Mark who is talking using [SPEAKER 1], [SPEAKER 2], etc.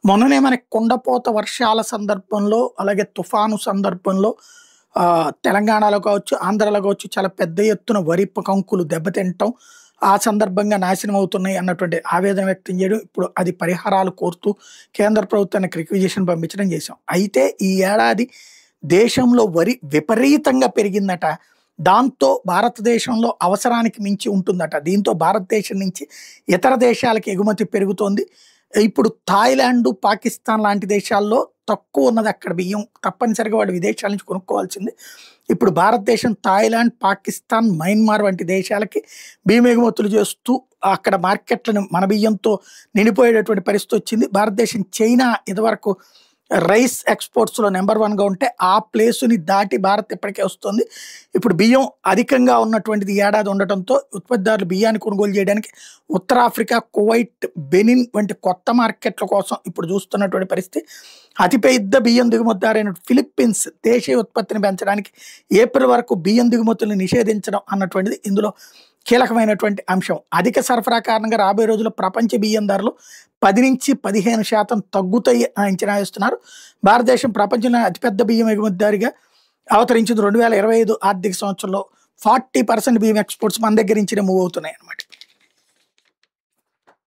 [SPEAKER 1] మొన్ననే మనకి కుండపోత వర్షాల సందర్భంలో, అలాగే తుఫాను సందర్భంలో తెలంగాణలో కావచ్చు, ఆంధ్రాలో కావచ్చు చాలా పెద్ద ఎత్తున వరి కంకులు దెబ్బతినటం, ఆ సందర్భంగా నాశనం అవుతున్నాయి అన్నటువంటి ఆవేదన వ్యక్తం చేయడం, ఇప్పుడు అది పరిహారాలు కోరుతూ కేంద్ర ప్రభుత్వానికి రిక్విజిషన్ పంపించడం చేశాం. అయితే ఈ ఏడాది దేశంలో వరి విపరీతంగా పెరిగిందట. దాంతో భారతదేశంలో అవసరానికి మించి ఉంటుందట. దీంతో భారతదేశం నుంచి ఇతర దేశాలకు ఎగుమతి పెరుగుతోంది. ఇప్పుడు థాయిలాండ్, పాకిస్తాన్ లాంటి దేశాల్లో తక్కువ ఉన్నది అక్కడ బియ్యం. తప్పనిసరిగా వాడు విదేశాల నుంచి కొనుక్కోవాల్సింది. ఇప్పుడు భారతదేశం థాయిలాండ్, పాకిస్తాన్, మయన్మార్ వంటి దేశాలకి బియ్యం ఎగుమతులు చేస్తూ అక్కడ మార్కెట్లను మన బియ్యంతో నిండిపోయేటటువంటి పరిస్థితి వచ్చింది. భారతదేశం చైనా ఇదివరకు రైస్ ఎక్స్పోర్ట్స్లో నెంబర్ 1గా ఉంటే ఆ ప్లేసుని దాటి భారత్ ఇప్పటికే వస్తుంది. ఇప్పుడు బియ్యం అధికంగా ఉన్నటువంటిది ఏడాది ఉండటంతో ఉత్పత్తిదారులు బియ్యాన్ని కొనుగోలు చేయడానికి ఉత్తరాఫ్రికా, కువైట్, బెనిన్ వంటి కొత్త మార్కెట్ల కోసం ఇప్పుడు చూస్తున్నటువంటి పరిస్థితి. అతిపెద్ద బియ్యం దిగుమతిదారైన ఫిలిప్పీన్స్ దేశీయ ఉత్పత్తిని పెంచడానికి ఏప్రిల్ వరకు బియ్యం దిగుమతులను నిషేధించడం అన్నటువంటిది ఇందులో కీలకమైనటువంటి అంశం. అధిక సరఫరా కారణంగా రాబోయే రోజుల్లో ప్రపంచ బియ్యం ధరలు 10-15% తగ్గుతాయి అని అంచనా వేస్తున్నారు. భారతదేశం ప్రపంచంలో అతిపెద్ద బియ్యం ఎగుమతిదారిగా అవతరించింది. 2025 ఆర్థిక సంవత్సరంలో 40% బియ్యం ఎక్స్పోర్ట్స్ మన దగ్గర నుంచి మూవ్ అవుతున్నాయి అన్నమాట.